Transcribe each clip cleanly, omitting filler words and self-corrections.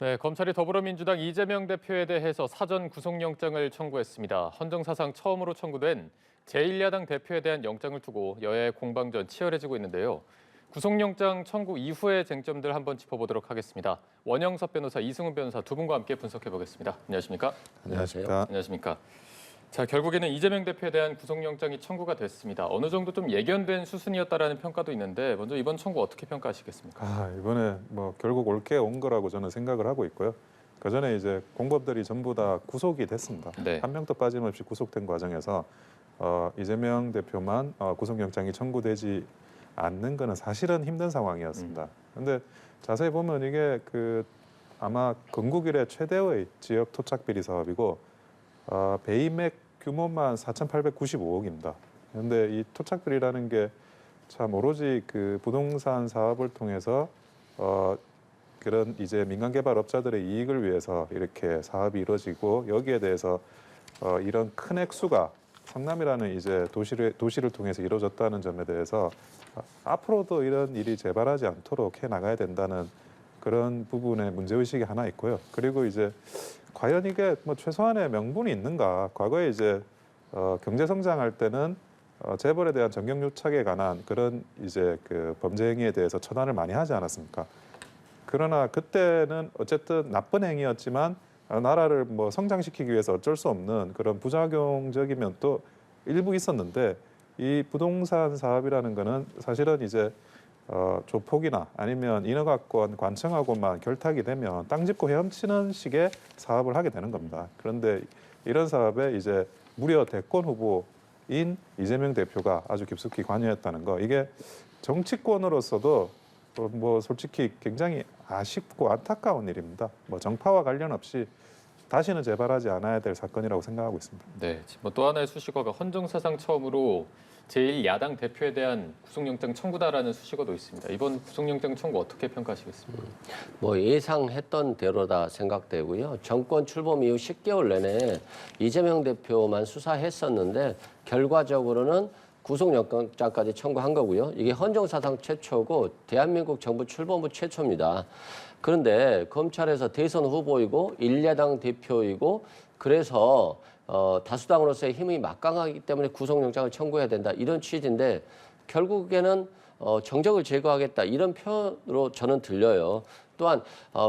네, 검찰이 더불어민주당 이재명 대표에 대해서 사전 구속영장을 청구했습니다. 헌정사상 처음으로 청구된 제1야당 대표에 대한 영장을 두고 여야의 공방전 치열해지고 있는데요. 구속영장 청구 이후의 쟁점들 한번 짚어보도록 하겠습니다. 원영섭 변호사, 이승훈 변호사 두 분과 함께 분석해 보겠습니다. 안녕하십니까? 안녕하십니까? 안녕하십니까? 자, 결국에는 이재명 대표에 대한 구속영장이 청구가 됐습니다. 어느 정도 좀 예견된 수순이었다라는 평가도 있는데 먼저 이번 청구 어떻게 평가하시겠습니까? 이번에 결국 옳게 온 거라고 저는 생각을 하고 있고요. 그 전에 이제 공범들이 전부 다 구속이 됐습니다. 네. 한 명도 빠짐없이 구속된 과정에서 이재명 대표만 구속영장이 청구되지 않는 거는 사실은 힘든 상황이었습니다. 그런데 자세히 보면 이게 아마 건국 이래 최대의 지역 토착 비리 사업이고 배임액 규모만 4,895억입니다. 그런데 이 토착 비리라는 게 참 오로지 부동산 사업을 통해서 그런 이제 민간 개발업자들의 이익을 위해서 이렇게 사업이 이루어지고 여기에 대해서 이런 큰 액수가 성남이라는 이제 도시를 통해서 이루어졌다는 점에 대해서 앞으로도 이런 일이 재발하지 않도록 해 나가야 된다는 그런 부분의 문제의식이 하나 있고요. 그리고 이제 과연 이게 최소한의 명분이 있는가? 과거에 이제 경제 성장할 때는 재벌에 대한 정경유착에 관한 그런 이제 범죄 행위에 대해서 처단을 많이 하지 않았습니까? 그러나 그때는 어쨌든 나쁜 행위였지만 나라를 성장시키기 위해서 어쩔 수 없는 그런 부작용적인 면도 일부 있었는데 이 부동산 사업이라는 거는 사실은 이제 조폭이나 아니면 인허가권 관청하고만 결탁이 되면 땅 짚고 헤엄치는 식의 사업을 하게 되는 겁니다. 그런데 이런 사업에 이제 무려 대권 후보인 이재명 대표가 아주 깊숙이 관여했다는 거, 이게 정치권으로서도 솔직히 굉장히 아쉽고 안타까운 일입니다. 정파와 관련 없이 다시는 재발하지 않아야 될 사건이라고 생각하고 있습니다. 네, 또 하나의 수식어가 헌정사상 처음으로 제1야당 대표에 대한 구속영장 청구다라는 수식어도 있습니다. 이번 구속영장 청구 어떻게 평가하시겠습니까? 예상했던 대로다 생각되고요. 정권 출범 이후 10개월 내내 이재명 대표만 수사했었는데 결과적으로는 구속영장까지 청구한 거고요. 이게 헌정사상 최초고 대한민국 정부 출범 후 최초입니다. 그런데 검찰에서 대선 후보이고 1야당 대표이고 그래서 다수당으로서의 힘이 막강하기 때문에 구속영장을 청구해야 된다, 이런 취지인데 결국에는 정적을 제거하겠다, 이런 표현으로 저는 들려요. 또한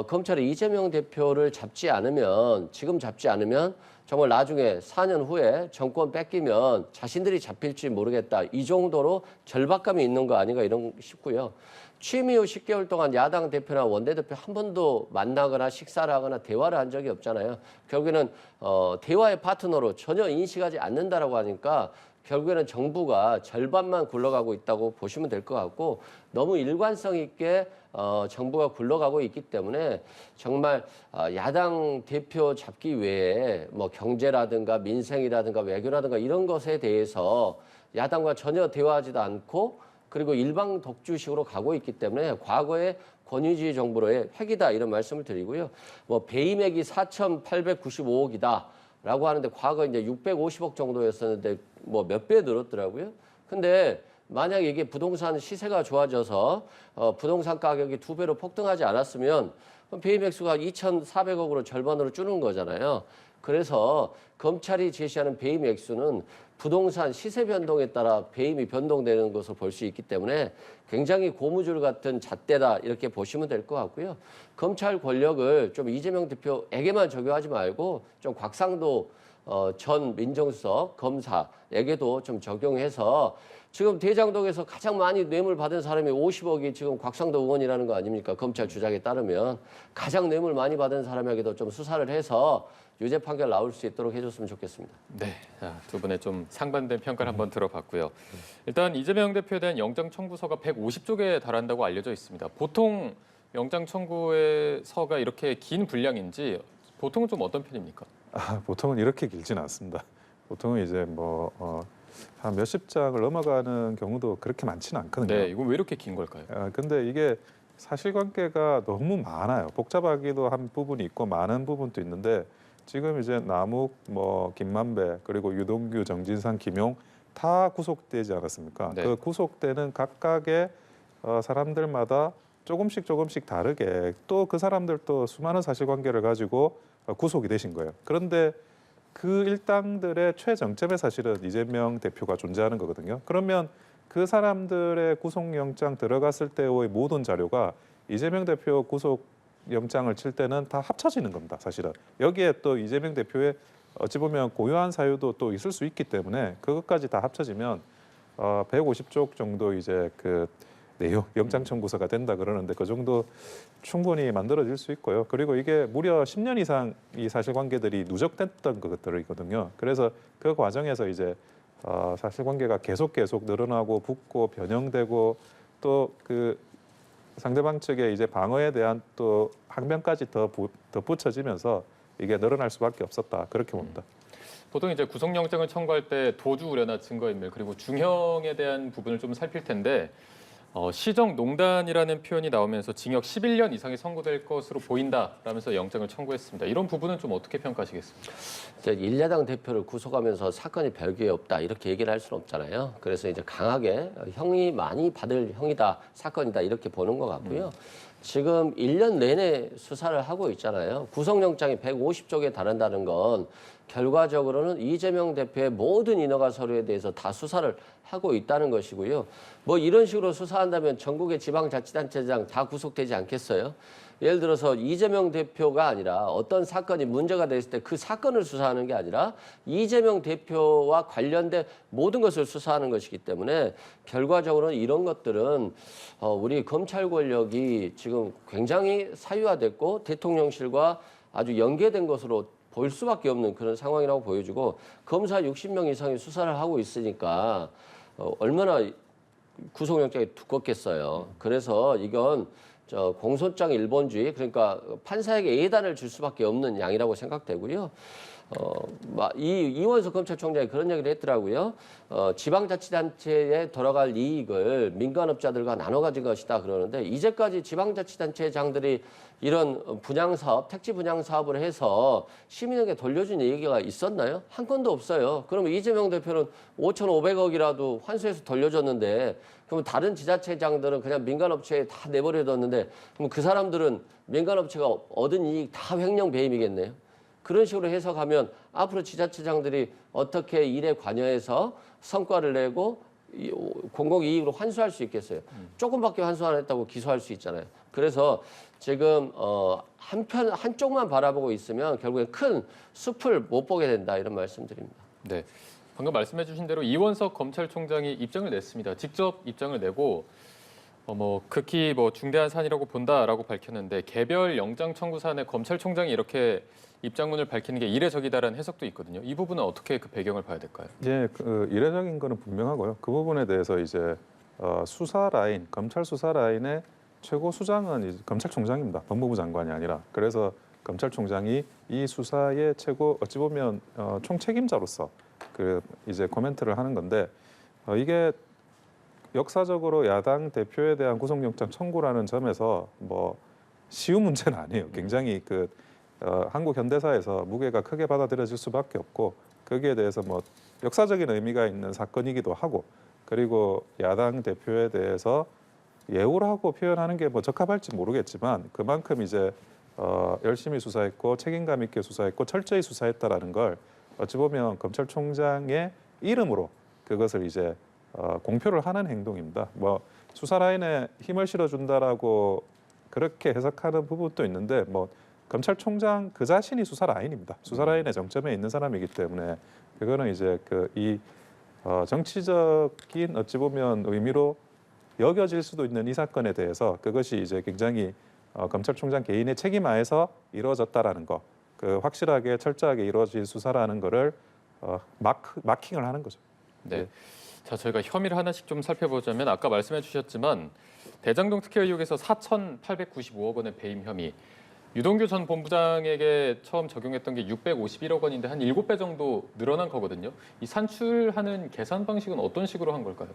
검찰이 이재명 대표를 지금 잡지 않으면 정말 나중에 4년 후에 정권 뺏기면 자신들이 잡힐지 모르겠다, 이 정도로 절박감이 있는 거 아닌가 싶고요. 취임 이후 10개월 동안 야당 대표나 원내대표 한 번도 만나거나 식사를 하거나 대화를 한 적이 없잖아요. 결국에는 대화의 파트너로 전혀 인식하지 않는다라고 하니까 결국에는 정부가 절반만 굴러가고 있다고 보시면 될 것 같고, 너무 일관성 있게 정부가 굴러가고 있기 때문에 정말 야당 대표 잡기 외에 경제라든가 민생이라든가 외교라든가 이런 것에 대해서 야당과 전혀 대화하지도 않고 그리고 일방 독주식으로 가고 있기 때문에 과거의 권위주의 정부로의 획이다, 이런 말씀을 드리고요. 배임액이 4,895억이다라고 하는데 과거 이제 650억 정도였었는데 몇 배 늘었더라고요. 근데 만약 이게 부동산 시세가 좋아져서 부동산 가격이 2배로 폭등하지 않았으면 배임액 수가 2,400억으로 절반으로 줄는 거잖아요. 그래서 검찰이 제시하는 배임 액수는 부동산 시세 변동에 따라 배임이 변동되는 것을 볼 수 있기 때문에 굉장히 고무줄 같은 잣대다, 이렇게 보시면 될 것 같고요. 검찰 권력을 좀 이재명 대표에게만 적용하지 말고 좀 곽상도 전 민정수석 검사에게도 좀 적용해서, 지금 대장동에서 가장 많이 뇌물 받은 사람이 50억이 지금 곽상도 의원이라는 거 아닙니까? 검찰 주장에 따르면 가장 뇌물 많이 받은 사람에게도 좀 수사를 해서 유죄 판결 나올 수 있도록 해줬으면 좋겠습니다. 네, 두 분의 좀 상반된 평가를 한번 들어봤고요. 일단 이재명 대표에 대한 영장 청구서가 150쪽에 달한다고 알려져 있습니다. 보통 영장 청구서가 이렇게 긴 분량인지 보통은 좀 어떤 편입니까? 보통은 이렇게 길지는 않습니다. 보통은 이제 한 몇십 장을 넘어가는 경우도 그렇게 많지는 않거든요. 네, 이건 왜 이렇게 긴 걸까요? 근데 이게 사실관계가 너무 많아요. 복잡하기도 한 부분이 있고 많은 부분도 있는데, 지금 이제 남욱, 김만배, 그리고 유동규, 정진상, 김용 다 구속되지 않았습니까? 네. 그 구속되는 각각의 사람들마다 조금씩 다르게 또 그 사람들도 수많은 사실관계를 가지고 구속이 되신 거예요. 그런데 그 일당들의 최정점에 사실은 이재명 대표가 존재하는 거거든요. 그러면 그 사람들의 구속영장 들어갔을 때의 모든 자료가 이재명 대표 구속영장을 칠 때는 다 합쳐지는 겁니다. 사실은 여기에 또 이재명 대표의 어찌 보면 고유한 사유도 또 있을 수 있기 때문에 그것까지 다 합쳐지면 150쪽 정도 이제 그 내용 영장 청구서가 된다 그러는데 그 정도 충분히 만들어질 수 있고요. 그리고 이게 무려 10년 이상 이 사실관계들이 누적됐던 것들이거든요. 그래서 그 과정에서 이제 사실관계가 계속 늘어나고 붙고 변형되고 또 그 상대방 측의 이제 방어에 대한 또 항변까지 더 덧붙여지면서 이게 늘어날 수밖에 없었다 그렇게 봅니다. 보통 이제 구속영장을 청구할 때 도주 우려나 증거인멸 그리고 중형에 대한 부분을 좀 살필 텐데 시정농단이라는 표현이 나오면서 징역 11년 이상이 선고될 것으로 보인다라면서 영장을 청구했습니다. 이런 부분은 좀 어떻게 평가하시겠습니까? 이제 일야당 대표를 구속하면서 사건이 별게 없다 이렇게 얘기를 할 수는 없잖아요. 그래서 이제 강하게 형이 많이 받을 형이다 사건이다 이렇게 보는 것 같고요. 지금 1년 내내 수사를 하고 있잖아요. 구속영장이 150쪽에 달한다는 건 결과적으로는 이재명 대표의 모든 인허가 서류에 대해서 다 수사를 하고 있다는 것이고요. 뭐 이런 식으로 수사한다면 전국의 지방자치단체장 다 구속되지 않겠어요? 예를 들어서 이재명 대표가 아니라 어떤 사건이 문제가 됐을 때 그 사건을 수사하는 게 아니라 이재명 대표와 관련된 모든 것을 수사하는 것이기 때문에 결과적으로는 이런 것들은 우리 검찰 권력이 지금 굉장히 사유화됐고 대통령실과 아주 연계된 것으로 보일 수밖에 없는 그런 상황이라고 보여지고 검사 60명 이상이 수사를 하고 있으니까 얼마나 구속영장이 두껍겠어요. 그래서 이건 공소장 일본주의 그러니까 판사에게 예단을 줄 수밖에 없는 양이라고 생각되고요. 이원석 검찰총장이 그런 얘기를 했더라고요. 지방자치단체에 돌아갈 이익을 민간업자들과 나눠 가진 것이다 그러는데 이제까지 지방자치단체장들이 이런 분양사업, 택지 분양사업을 해서 시민에게 돌려준 얘기가 있었나요? 한 건도 없어요. 그러면 이재명 대표는 5,500억이라도 환수해서 돌려줬는데 그럼 다른 지자체장들은 그냥 민간업체에 다 내버려뒀는데 그럼 그 사람들은 민간업체가 얻은 이익 다 횡령 배임이겠네요. 그런 식으로 해석하면 앞으로 지자체장들이 어떻게 일에 관여해서 성과를 내고 공공이익으로 환수할 수 있겠어요. 조금밖에 환수 안 했다고 기소할 수 있잖아요. 그래서 지금 한쪽만 바라보고 있으면 결국엔 큰 숲을 못 보게 된다 이런 말씀드립니다. 네, 방금 말씀해주신 대로 이원석 검찰총장이 입장을 냈습니다. 직접 입장을 내고 극히 중대한 사안이라고 본다라고 밝혔는데 개별 영장 청구 사안에 검찰총장이 이렇게 입장문을 밝히는 게 이례적이다라는 해석도 있거든요. 이 부분은 어떻게 그 배경을 봐야 될까요? 예, 이례적인 거는 분명하고요. 그 부분에 대해서 이제 수사 라인, 검찰 수사 라인의 최고 수장은 이제 검찰총장입니다. 법무부 장관이 아니라. 그래서 검찰총장이 이 수사의 최고 어찌 보면 총책임자로서 그 이제 코멘트를 하는 건데 이게 역사적으로 야당 대표에 대한 구속영장 청구라는 점에서 쉬운 문제는 아니에요. 굉장히 한국 현대사에서 무게가 크게 받아들여질 수밖에 없고 거기에 대해서 역사적인 의미가 있는 사건이기도 하고 그리고 야당 대표에 대해서 예우라고 표현하는 게 적합할지 모르겠지만 그만큼 이제 열심히 수사했고 책임감 있게 수사했고 철저히 수사했다라는 걸 어찌 보면 검찰총장의 이름으로 그것을 이제 공표를 하는 행동입니다. 수사 라인에 힘을 실어준다라고 그렇게 해석하는 부분도 있는데 검찰총장 그 자신이 수사 라인입니다. 수사 라인의 정점에 있는 사람이기 때문에 그거는 이제 정치적인 어찌 보면 의미로 여겨질 수도 있는 이 사건에 대해서 그것이 이제 굉장히 검찰총장 개인의 책임하에서 이루어졌다라는 거, 확실하게 철저하게 이루어진 수사라는 거를 마킹을 하는 거죠. 네. 자, 저희가 혐의를 하나씩 좀 살펴보자면 아까 말씀해 주셨지만 대장동 특혜 의혹에서 4,895억 원의 배임 혐의. 유동규 전 본부장에게 처음 적용했던 게 651억 원인데 한 7배 정도 늘어난 거거든요. 이 산출하는 계산 방식은 어떤 식으로 한 걸까요?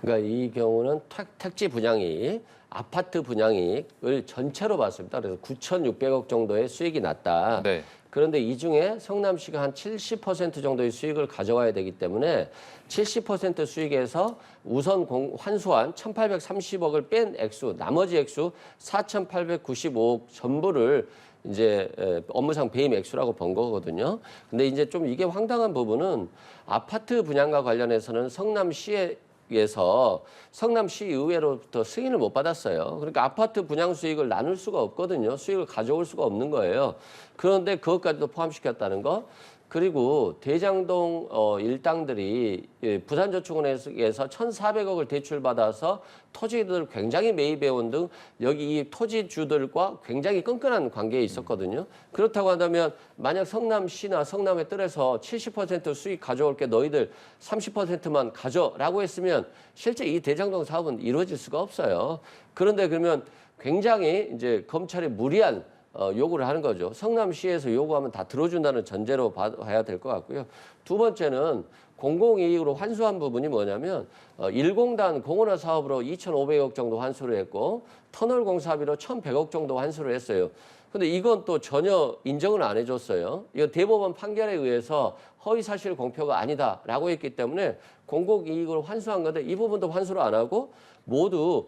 그러니까 이 경우는 택지 분양이익, 아파트 분양이익을 전체로 봤습니다. 그래서 9,600억 정도의 수익이 났다. 네. 그런데 이 중에 성남시가 한 70% 정도의 수익을 가져와야 되기 때문에 70% 수익에서 우선 환수한 1,830억을 뺀 액수, 나머지 액수 4,895억 전부를 이제 업무상 배임 액수라고 본 거거든요. 근데 이제 좀 이게 황당한 부분은 아파트 분양과 관련해서는 성남시에서 성남시 의회로부터 승인을 못 받았어요. 그러니까 아파트 분양 수익을 나눌 수가 없거든요. 수익을 가져올 수가 없는 거예요. 그런데 그것까지도 포함시켰다는 거. 그리고 대장동 일당들이 부산저축은행에서 1,400억을 대출받아서 토지들을 굉장히 매입해온 등 여기 이 토지주들과 굉장히 끈끈한 관계에 있었거든요. 그렇다고 한다면 만약 성남시나 성남의 뜰에서 70% 수익 가져올 게 너희들 30%만 가져라고 했으면 실제 이 대장동 사업은 이루어질 수가 없어요. 그런데 그러면 굉장히 이제 검찰이 무리한 요구를 하는 거죠. 성남시에서 요구하면 다 들어준다는 전제로 봐야 될 것 같고요. 두 번째는 공공이익으로 환수한 부분이 뭐냐면 1공단 공원화 사업으로 2,500억 정도 환수를 했고 터널 공사비로 1,100억 정도 환수를 했어요. 근데 이건 또 전혀 인정을 안 해줬어요. 이거 대법원 판결에 의해서 허위사실 공표가 아니다라고 했기 때문에 공공이익으로 환수한 건데 이 부분도 환수를 안 하고 모두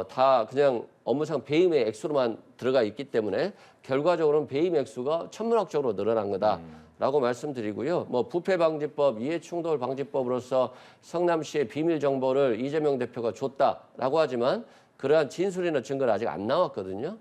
다 그냥 업무상 배임의 액수로만 들어가 있기 때문에 결과적으로는 배임 액수가 천문학적으로 늘어난 거다라고 말씀드리고요. 뭐 부패방지법, 이해충돌방지법으로서 성남시의 비밀 정보를 이재명 대표가 줬다라고 하지만 그러한 진술이나 증거는 아직 안 나왔거든요.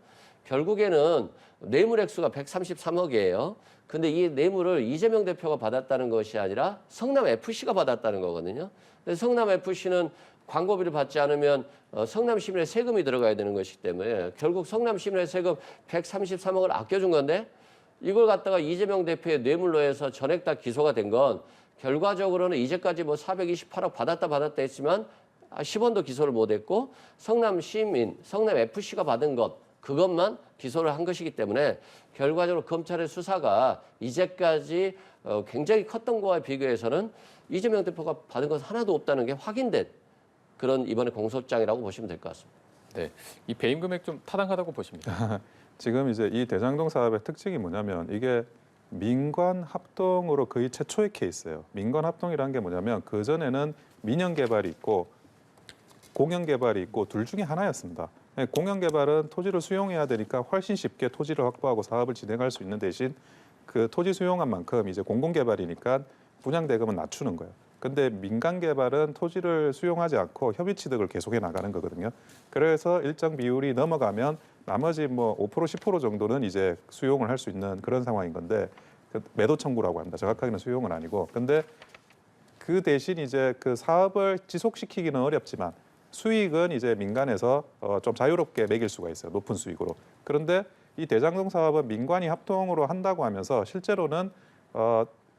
결국에는 뇌물 액수가 133억이에요. 근데 이 뇌물을 이재명 대표가 받았다는 것이 아니라 성남FC가 받았다는 거거든요. 근데 성남FC는 광고비를 받지 않으면 성남시민의 세금이 들어가야 되는 것이기 때문에 결국 성남시민의 세금 133억을 아껴준 건데 이걸 갖다가 이재명 대표의 뇌물로 해서 전액 다 기소가 된 건 결과적으로는 이제까지 뭐 428억 받았다 했지만 10원도 기소를 못했고 성남시민, 성남FC가 받은 것 그것만 기소를 한 것이기 때문에 결과적으로 검찰의 수사가 이제까지 굉장히 컸던 거와 비교해서는 이재명 대표가 받은 것 하나도 없다는 게 확인된 그런 이번에 공소장이라고 보시면 될 것 같습니다. 네. 이 배임 금액 좀 타당하다고 보십니까? 지금 이제 이 대장동 사업의 특징이 뭐냐면 이게 민관 합동으로 거의 최초의 케이스예요. 민관 합동이라는 게 뭐냐면 그 전에는 민영 개발이 있고 공영 개발이 있고 둘 중에 하나였습니다. 공영 개발은 토지를 수용해야 되니까 훨씬 쉽게 토지를 확보하고 사업을 진행할 수 있는 대신 그 토지 수용한 만큼 이제 공공 개발이니까 분양 대금은 낮추는 거예요. 근데 민간 개발은 토지를 수용하지 않고 협의 취득을 계속해 나가는 거거든요. 그래서 일정 비율이 넘어가면 나머지 뭐 5% 10% 정도는 이제 수용을 할 수 있는 그런 상황인 건데 그 매도 청구라고 합니다. 정확하게는 수용은 아니고. 근데 그 대신 이제 그 사업을 지속시키기는 어렵지만 수익은 이제 민간에서 좀 자유롭게 매길 수가 있어요. 높은 수익으로. 그런데 이 대장동 사업은 민관이 합동으로 한다고 하면서 실제로는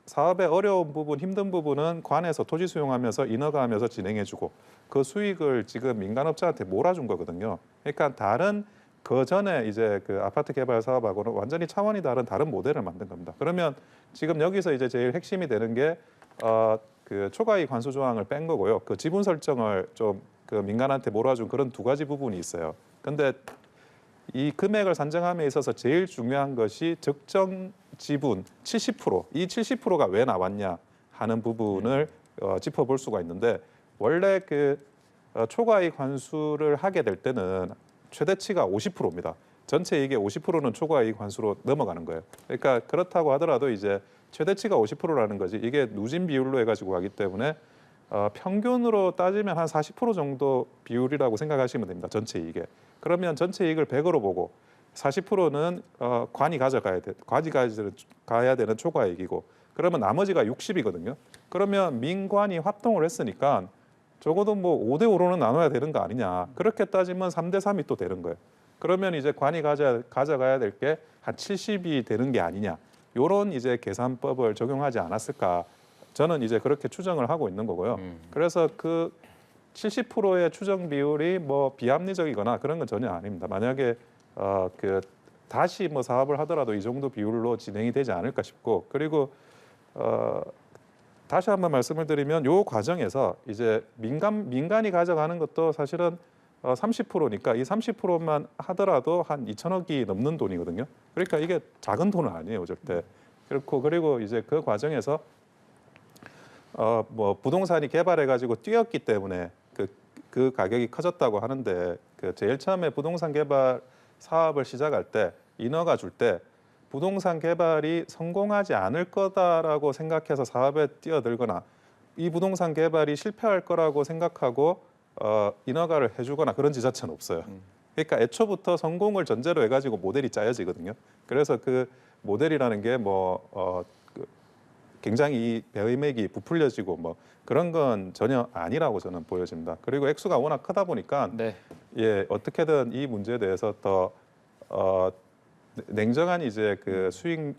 사업의 어려운 부분, 힘든 부분은 관에서 토지 수용하면서 인허가하면서 진행해주고 그 수익을 지금 민간업자한테 몰아준 거거든요. 그러니까 다른 그 전에 이제 그 아파트 개발 사업하고는 완전히 차원이 다른 모델을 만든 겁니다. 그러면 지금 여기서 이제 제일 핵심이 되는 게 그 초과이익 환수 조항을 뺀 거고요. 그 지분 설정을 좀 그 민간한테 몰아준 그런 두 가지 부분이 있어요. 근데 이 금액을 산정함에 있어서 제일 중요한 것이 적정 지분 70%, 이 70%가 왜 나왔냐 하는 부분을 짚어볼 수가 있는데 원래 그 초과이익 환수를 하게 될 때는 최대치가 50%입니다. 전체 이익의 50%는 초과이익 환수로 넘어가는 거예요. 그러니까 그렇다고 하더라도 이제 최대치가 50%라는 거지 이게 누진 비율로 해가지고 가기 때문에 평균으로 따지면 한 40% 정도 비율이라고 생각하시면 됩니다. 전체 이익에. 그러면 전체 이익을 100으로 보고 40%는 관이 가야 되는 초과이익이고 그러면 나머지가 60이거든요. 그러면 민관이 합동을 했으니까 적어도 뭐 5대 5로는 나눠야 되는 거 아니냐. 그렇게 따지면 3대 3이 또 되는 거예요. 그러면 이제 관이 가져가야 될 게 한 70이 되는 게 아니냐. 요런 이제 계산법을 적용하지 않았을까. 저는 이제 그렇게 추정을 하고 있는 거고요. 그래서 그 70%의 추정 비율이 뭐 비합리적이거나 그런 건 전혀 아닙니다. 만약에 그 다시 뭐 사업을 하더라도 이 정도 비율로 진행이 되지 않을까 싶고 그리고 다시 한번 말씀을 드리면 요 과정에서 이제 민간이 가져가는 것도 사실은 30%니까 이 30%만 하더라도 한 2천억이 넘는 돈이거든요. 그러니까 이게 작은 돈은 아니에요, 절대. 그리고 이제 그 과정에서 뭐 부동산이 개발해가지고 뛰었기 때문에 그 가격이 커졌다고 하는데 그 제일 처음에 부동산 개발 사업을 시작할 때 인허가 줄 때 부동산 개발이 성공하지 않을 거다라고 생각해서 사업에 뛰어들거나 이 부동산 개발이 실패할 거라고 생각하고 인허가를 해주거나 그런 지자체는 없어요. 그러니까 애초부터 성공을 전제로 해가지고 모델이 짜여지거든요. 그래서 그 모델이라는 게 굉장히 이 배임액이 부풀려지고 뭐 그런 건 전혀 아니라고 저는 보여집니다. 그리고 액수가 워낙 크다 보니까 네. 예 어떻게든 이 문제에 대해서 더 냉정한 이제 그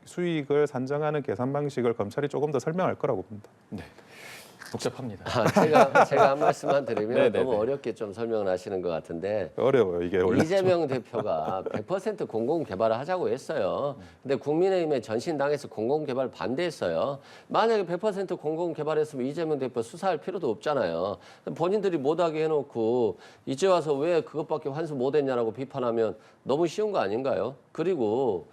수익을 산정하는 계산 방식을 검찰이 조금 더 설명할 거라고 봅니다. 네. 복잡합니다. 제가 한 말씀만 드리면 네네네. 너무 어렵게 좀 설명을 하시는 것 같은데 어려워요 이게 원래. 이재명 대표가 100% 공공개발을 하자고 했어요. 근데 국민의힘에 전신당에서 공공개발 반대했어요. 만약에 100% 공공개발했으면 이재명 대표 수사할 필요도 없잖아요. 본인들이 못하게 해놓고 이제 와서 왜 그것밖에 환수 못했냐라고 비판하면 너무 쉬운 거 아닌가요? 그리고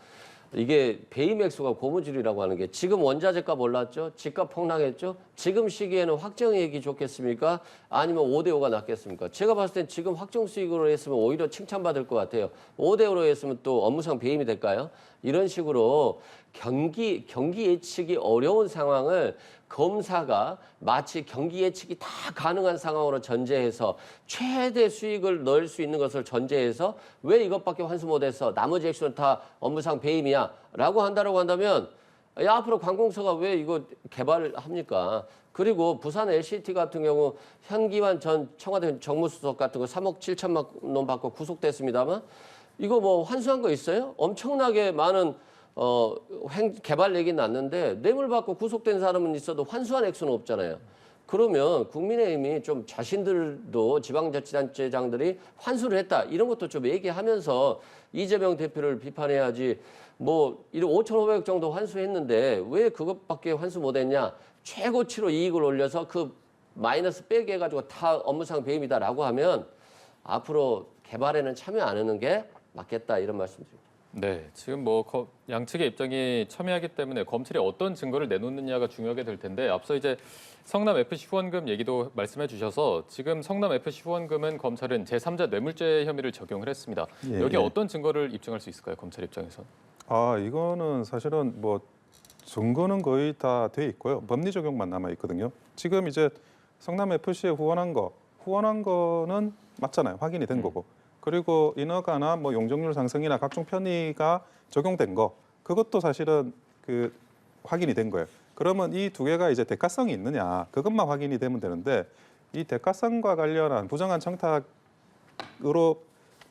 이게 배임 액수가 고무줄이라고 하는 게 지금 원자재값 올랐죠? 집값 폭락했죠? 지금 시기에는 확정이익이 좋겠습니까? 아니면 5대5가 낫겠습니까? 제가 봤을 땐 지금 확정 수익으로 했으면 오히려 칭찬받을 것 같아요. 5대5로 했으면 또 업무상 배임이 될까요? 이런 식으로 경기 예측이 어려운 상황을 검사가 마치 경기 예측이 다 가능한 상황으로 전제해서 최대 수익을 넣을 수 있는 것을 전제해서 왜 이것밖에 환수 못해서 나머지 액수는 다 업무상 배임이야 라고 한다면 야 앞으로 관공서가 왜 이거 개발을 합니까? 그리고 부산 LCT 같은 경우 현기환 전 청와대 정무수석 같은 거 3억 7천만 원 받고 구속됐습니다만 이거 뭐 환수한 거 있어요? 엄청나게 많은 개발 얘기는 났는데 뇌물 받고 구속된 사람은 있어도 환수한 액수는 없잖아요. 그러면 국민의힘이 좀 자신들도 지방자치단체장들이 환수를 했다 이런 것도 좀 얘기하면서 이재명 대표를 비판해야지. 뭐 5,500억 정도 환수했는데 왜 그것밖에 환수 못했냐? 최고치로 이익을 올려서 그 마이너스 빼게 해가지고 다 업무상 배임이다라고 하면 앞으로 개발에는 참여 안 하는 게 맞겠다 이런 말씀드립니다. 네, 지금 뭐 양측의 입장이 첨예하기 때문에 검찰이 어떤 증거를 내놓느냐가 중요하게 될 텐데 앞서 이제 성남 FC 후원금 얘기도 말씀해 주셔서 지금 성남 FC 후원금은 검찰은 제3자 뇌물죄 혐의를 적용을 했습니다. 예, 여기에 예. 어떤 증거를 입증할 수 있을까요, 검찰 입장에서? 이거는 사실은 뭐 증거는 거의 다 돼 있고요. 법리 적용만 남아 있거든요. 지금 이제 성남 FC에 후원한 거는 맞잖아요. 확인이 된 거고. 그리고 인허가나 뭐 용적률 상승이나 각종 편의가 적용된 거 그것도 사실은 그 확인이 된 거예요. 그러면 이 두 개가 이제 대가성이 있느냐 그것만 확인이 되면 되는데 이 대가성과 관련한 부정한 청탁으로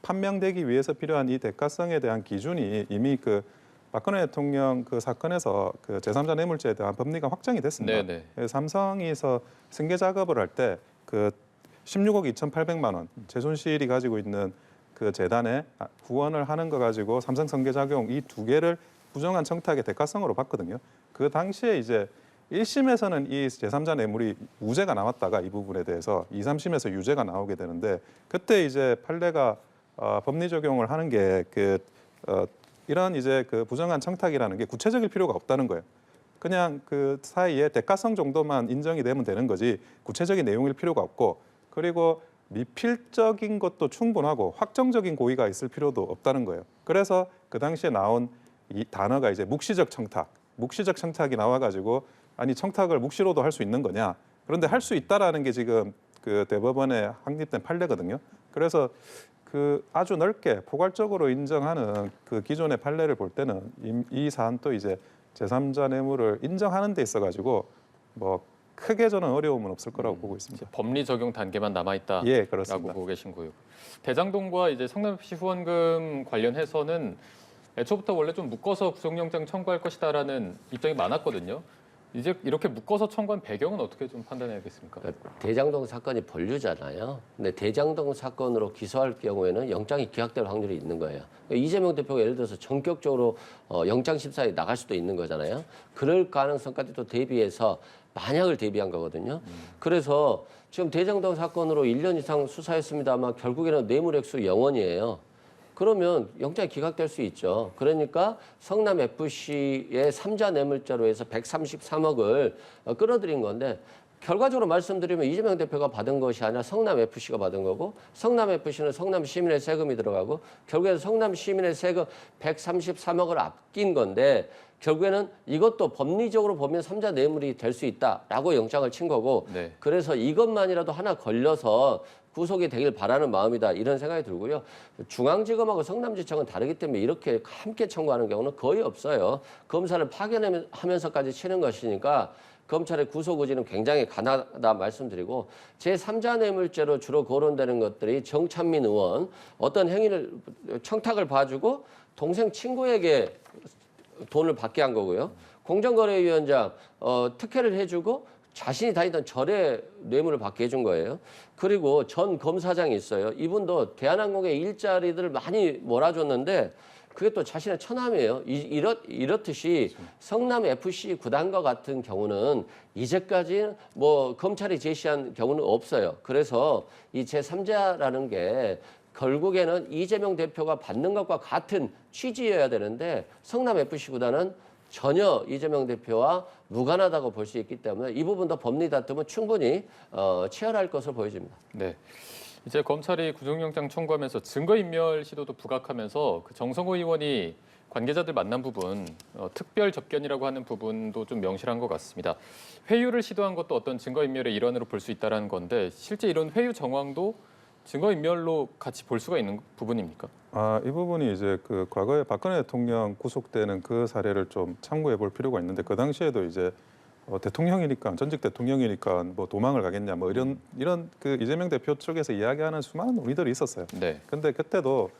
판명되기 위해서 필요한 이 대가성에 대한 기준이 이미 그 박근혜 대통령 그 사건에서 그 제3자 뇌물죄에 대한 법리가 확정이 됐습니다. 네네. 그래서 삼성에서 승계 작업을 할 때 그 16억 2,800만 원 최순실이 가지고 있는 그 재단에 후원을 하는 거 가지고 삼성 승계작용 이 두 개를 부정한 청탁의 대가성으로 봤거든요. 그 당시에 이제 1심에서는 이 제3자 뇌물이 무죄가 나왔다가 이 부분에 대해서 2, 3심에서 유죄가 나오게 되는데 그때 이제 판례가 법리 적용을 하는 게 이런 이제 그 부정한 청탁이라는 게 구체적일 필요가 없다는 거예요. 그냥 그 사이에 대가성 정도만 인정이 되면 되는 거지 구체적인 내용일 필요가 없고 그리고 미필적인 것도 충분하고 확정적인 고의가 있을 필요도 없다는 거예요. 그래서 그 당시에 나온 이 단어가 이제 묵시적 청탁이 나와가지고 아니 청탁을 묵시로도 할 수 있는 거냐? 그런데 할 수 있다라는 게 지금 그 대법원에 확립된 판례거든요. 그래서 그 아주 넓게 포괄적으로 인정하는 그 기존의 판례를 볼 때는 이 사안도 이제 제3자 뇌물을 인정하는 데 있어가지고 뭐 크게 저는 어려움은 없을 거라고 보고 있습니다. 법리 적용 단계만 남아 있다. 예, 그렇습니다. 라고 보고 계신 거예요. 대장동과 이제 성남 FC 후원금 관련해서는 애초부터 원래 좀 묶어서 구속영장 청구할 것이다라는 입장이 많았거든요. 이제 이렇게 묶어서 청구한 배경은 어떻게 좀 판단해야겠습니까? 그러니까 대장동 사건이 본류잖아요. 근데 대장동 사건으로 기소할 경우에는 영장이 기각될 확률이 있는 거예요. 그러니까 이재명 대표가 예를 들어서 전격적으로 영장 심사에 나갈 수도 있는 거잖아요. 그럴 가능성까지도 대비해서 만약을 대비한 거거든요. 그래서 지금 대장동 사건으로 1년 이상 수사했습니다만 결국에는 뇌물 액수 0원이에요. 그러면 영장이 기각될 수 있죠. 그러니까 성남FC의 3자 뇌물죄로 해서 133억을 끌어들인 건데 결과적으로 말씀드리면 이재명 대표가 받은 것이 아니라 성남FC가 받은 거고 성남FC는 성남 시민의 세금이 들어가고 결국에는 성남 시민의 세금 133억을 아낀 건데 결국에는 이것도 법리적으로 보면 3자 뇌물이 될 수 있다라고 영장을 친 거고 네. 그래서 이것만이라도 하나 걸려서 구속이 되길 바라는 마음이다 이런 생각이 들고요. 중앙지검하고 성남지청은 다르기 때문에 이렇게 함께 청구하는 경우는 거의 없어요. 검사를 파견하면서까지 치는 것이니까 검찰의 구속 의지는 굉장히 강하다 말씀드리고 제3자 뇌물죄로 주로 거론되는 것들이 정찬민 의원 어떤 행위를 청탁을 봐주고 동생 친구에게 돈을 받게 한 거고요. 공정거래위원장 특혜를 해주고 자신이 다니던 절에 뇌물을 받게 해준 거예요. 그리고 전 검사장이 있어요. 이분도 대한항공의 일자리들을 많이 몰아줬는데 그게 또 자신의 처남이에요. 이렇듯이 성남 FC 구단과 같은 경우는 이제까지 뭐 검찰이 제시한 경우는 없어요. 그래서 이 제3자라는 게 결국에는 이재명 대표가 받는 것과 같은 취지여야 되는데 성남 FC 구단은 전혀 이재명 대표와 무관하다고 볼 수 있기 때문에 이 부분도 법리 다툼은 충분히 치열할 것으로 보여집니다. 네. 이제 검찰이 구속영장 청구하면서 증거인멸 시도도 부각하면서 그 정성호 의원이 관계자들 만난 부분, 특별 접견이라고 하는 부분도 좀 명실한 것 같습니다. 회유를 시도한 것도 어떤 증거인멸의 일환으로 볼 수 있다는 건데 실제 이런 회유 정황도 증거인멸로 같이 볼 수가 있는 부분입니까? 이 부분이 이제 그 과거에 박근혜 대통령 구속되는 그 사례를 좀 참고해 볼 필요가 있는데 그 당시에도 이제 대통령이니까 전직 대통령이니까 뭐 도망을 가겠냐 뭐 이런 그 이재명 대표 쪽에서 이야기하는 수많은 논의들이 있었어요. 네. 근데 그때도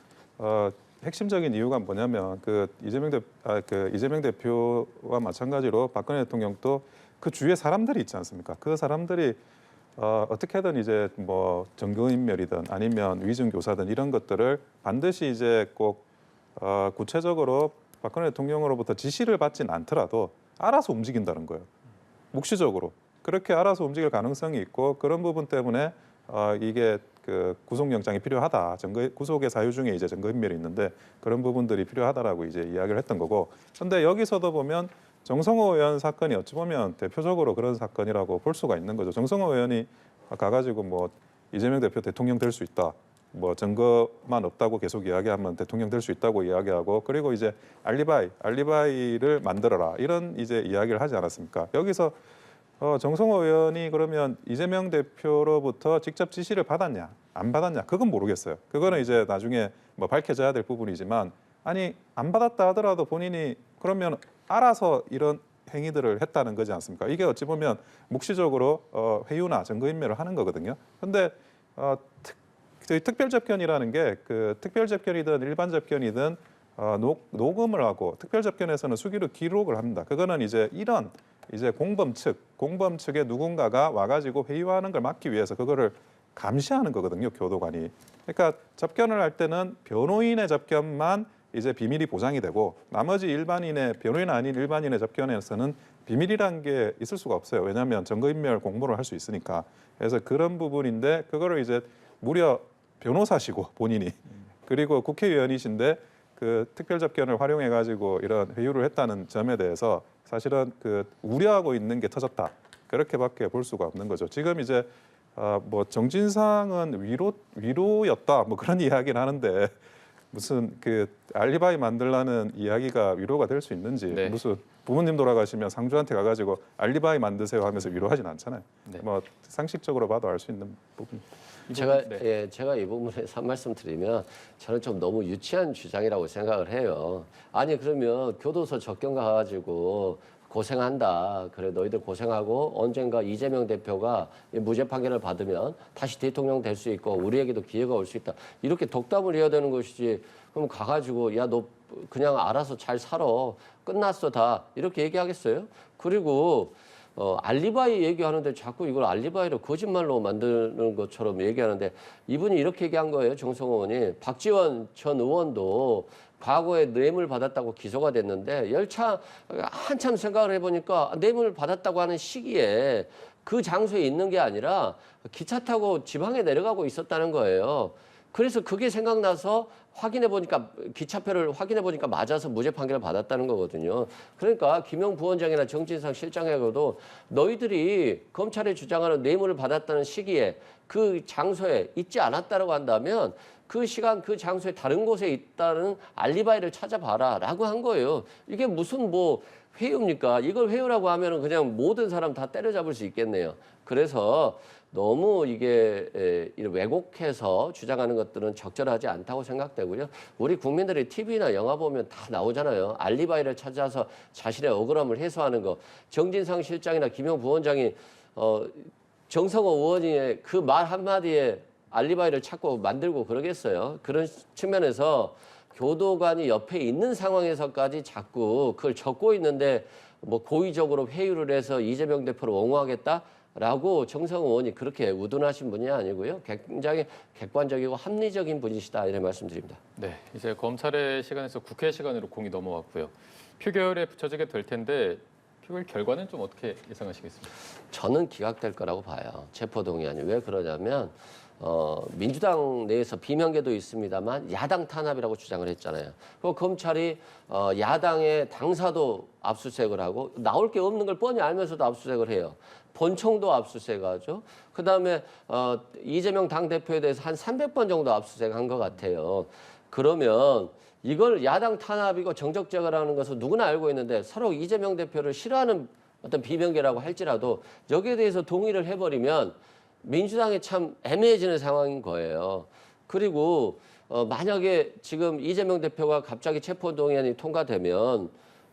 핵심적인 이유가 뭐냐면 그 이재명 대표와 마찬가지로 박근혜 대통령도 그 주위에 사람들이 있지 않습니까? 그 사람들이 어떻게든 이제 뭐 증거인멸이든 아니면 위증교사든 이런 것들을 반드시 이제 꼭 구체적으로 박근혜 대통령으로부터 지시를 받진 않더라도 알아서 움직인다는 거예요. 묵시적으로 그렇게 알아서 움직일 가능성이 있고 그런 부분 때문에 이게 그 구속영장이 필요하다. 구속의 사유 중에 이제 증거인멸이 있는데 그런 부분들이 필요하다라고 이제 이야기를 했던 거고. 근데 여기서도 보면 정성호 의원 사건이 어찌 보면 대표적으로 그런 사건이라고 볼 수가 있는 거죠. 정성호 의원이 가가지고 뭐 이재명 대표 대통령 될 수 있다. 뭐 증거만 없다고 계속 이야기하면 대통령 될 수 있다고 이야기하고 그리고 이제 알리바이를 만들어라 이런 이제 이야기를 하지 않았습니까? 여기서 정성호 의원이 그러면 이재명 대표로부터 직접 지시를 받았냐 안 받았냐 그건 모르겠어요. 그거는 이제 나중에 뭐 밝혀져야 될 부분이지만 아니 안 받았다 하더라도 본인이 그러면 알아서 이런 행위들을 했다는 거지 않습니까? 이게 어찌 보면 묵시적으로 회유나 증거인멸을 하는 거거든요. 근데 특별 접견이라는 게 그 특별 접견이든 일반 접견이든 녹음을 하고 특별 접견에서는 수기로 기록을 합니다. 그거는 이제 이런 이제 공범 측의 누군가가 와가지고 회유하는 걸 막기 위해서 그거를 감시하는 거거든요. 교도관이. 그러니까 접견을 할 때는 변호인의 접견만 이제 비밀이 보장이 되고 나머지 변호인 아닌 일반인의 접견에서는 비밀이란 게 있을 수가 없어요. 왜냐하면 증거인멸 공모를 할 수 있으니까. 그래서 그런 부분인데 그거를 이제 무려 변호사시고 본인이 그리고 국회의원이신데 그 특별 접견을 활용해 가지고 이런 회유를 했다는 점에 대해서 사실은 그 우려하고 있는 게 터졌다. 그렇게밖에 볼 수가 없는 거죠. 지금 이제 뭐 정진상은 위로였다. 뭐 그런 이야기를 하는데 무슨 그 알리바이 만들라는 이야기가 위로가 될 수 있는지 네. 무슨 부모님 돌아가시면 상주한테 가가지고 알리바이 만드세요 하면서 위로하진 않잖아요. 네. 뭐 상식적으로 봐도 알 수 있는 부분. 제가 이 부분에서 한 말씀 드리면 저는 좀 너무 유치한 주장이라고 생각을 해요. 아니 그러면 교도소 접견 가가지고 고생한다. 그래 너희들 고생하고 언젠가 이재명 대표가 무죄 판결을 받으면 다시 대통령 될 수 있고 우리에게도 기회가 올 수 있다. 이렇게 독담을 해야 되는 것이지. 그럼 가가지고 야 너 그냥 알아서 잘 살아. 끝났어 다. 이렇게 얘기하겠어요? 그리고 알리바이 얘기하는데 자꾸 이걸 알리바이로 거짓말로 만드는 것처럼 얘기하는데 이분이 이렇게 얘기한 거예요. 정성호 의원이. 박지원 전 의원도 과거에 뇌물 받았다고 기소가 됐는데 열차 한참 생각을 해보니까 뇌물 받았다고 하는 시기에 그 장소에 있는 게 아니라 기차 타고 지방에 내려가고 있었다는 거예요. 그래서 그게 생각나서 확인해 보니까 기차표를 확인해 보니까 맞아서 무죄 판결을 받았다는 거거든요. 그러니까 김용 부원장이나 정진상 실장에게도 너희들이 검찰이 주장하는 뇌물을 받았다는 시기에 그 장소에 있지 않았다고 한다면 그 시간 그 장소에 다른 곳에 있다는 알리바이를 찾아봐라라고 한 거예요. 이게 무슨 뭐 회유입니까? 이걸 회유라고 하면은 그냥 모든 사람 다 때려잡을 수 있겠네요. 그래서 너무 이게 왜곡해서 주장하는 것들은 적절하지 않다고 생각되고요. 우리 국민들이 TV나 영화 보면 다 나오잖아요. 알리바이를 찾아서 자신의 억울함을 해소하는 거. 정진상 실장이나 김용 부원장이 정성호 의원의 그 말 한마디에 알리바이를 찾고 만들고 그러겠어요. 그런 측면에서 교도관이 옆에 있는 상황에서까지 자꾸 그걸 적고 있는데 뭐 고의적으로 회유를 해서 이재명 대표를 옹호하겠다라고 정성호 의원이 그렇게 우둔하신 분이 아니고요. 굉장히 객관적이고 합리적인 분이시다 이런 말씀드립니다. 네, 이제 검찰의 시간에서 국회 시간으로 공이 넘어왔고요. 표결에 붙여지게 될 텐데 표결 결과는 좀 어떻게 예상하시겠습니까? 저는 기각될 거라고 봐요. 체포동의안이. 왜 그러냐면 민주당 내에서 비명계도 있습니다만 야당 탄압이라고 주장을 했잖아요. 그 검찰이 야당의 당사도 압수수색을 하고 나올 게 없는 걸 뻔히 알면서도 압수수색을 해요. 본청도 압수수색하죠. 그다음에 이재명 당대표에 대해서 한 300번 정도 압수수색한 것 같아요. 그러면 이걸 야당 탄압이고 정적제거라는 것은 누구나 알고 있는데 서로 이재명 대표를 싫어하는 어떤 비명계라고 할지라도 여기에 대해서 동의를 해버리면 민주당이 참 애매해지는 상황인 거예요. 그리고 만약에 지금 이재명 대표가 갑자기 체포동의안이 통과되면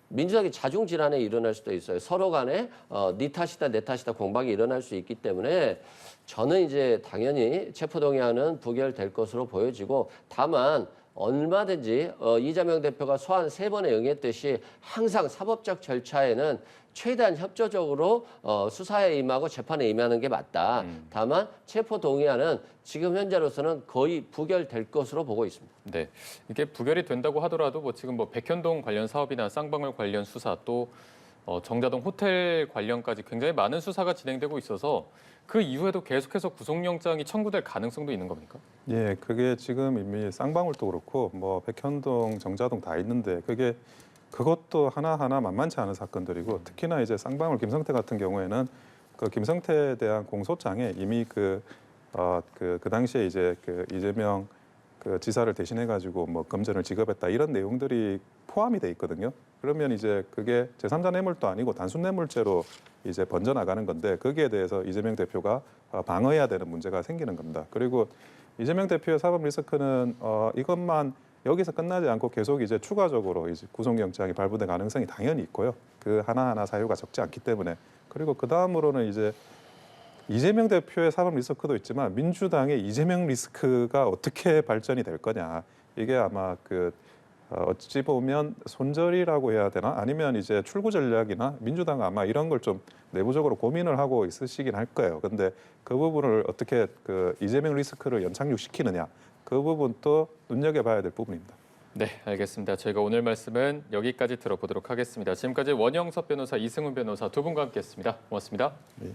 민주당이 자중질환에 일어날 수도 있어요. 서로 간에 네 탓이다 내 탓이다 공방이 일어날 수 있기 때문에 저는 이제 당연히 체포동의안은 부결될 것으로 보여지고 다만 얼마든지 이재명 대표가 소환 3번에 응했듯이 항상 사법적 절차에는 최대한 협조적으로 수사에 임하고 재판에 임하는 게 맞다. 다만 체포동의안은 지금 현재로서는 거의 부결될 것으로 보고 있습니다. 네, 이게 부결이 된다고 하더라도 뭐 지금 뭐 백현동 관련 사업이나 쌍방울 관련 수사 또 정자동 호텔 관련까지 굉장히 많은 수사가 진행되고 있어서 그 이후에도 계속해서 구속영장이 청구될 가능성도 있는 겁니까? 예, 그게 지금 이미 쌍방울도 그렇고 뭐 백현동, 정자동 다 있는데 그것도 하나하나 만만치 않은 사건들이고 특히나 이제 쌍방울 김성태 같은 경우에는 그 김성태에 대한 공소장에 이미 그 당시에 이제 그 이재명 그 지사를 대신해 가지고 뭐 금전을 지급했다 이런 내용들이 포함이 돼 있거든요. 그러면 이제 그게 제3자 뇌물도 아니고 단순 뇌물죄로 이제 번져나가는 건데 거기에 대해서 이재명 대표가 방어해야 되는 문제가 생기는 겁니다. 그리고 이재명 대표의 사법 리스크는 이것만 여기서 끝나지 않고 계속 이제 추가적으로 이제 구속영장이 발부될 가능성이 당연히 있고요. 그 하나하나 사유가 적지 않기 때문에 그리고 그 다음으로는 이제 이재명 대표의 사법 리스크도 있지만 민주당의 이재명 리스크가 어떻게 발전이 될 거냐 이게 아마 어찌 보면 손절이라고 해야 되나 아니면 이제 출구 전략이나 민주당 아마 이런 걸 좀 내부적으로 고민을 하고 있으시긴 할 거예요. 근데 그 부분을 어떻게 이재명 리스크를 연착륙시키느냐 그 부분도 눈여겨봐야 될 부분입니다. 네, 알겠습니다. 저희가 오늘 말씀은 여기까지 들어보도록 하겠습니다. 지금까지 원영섭 변호사, 이승훈 변호사 두 분과 함께했습니다. 고맙습니다. 네.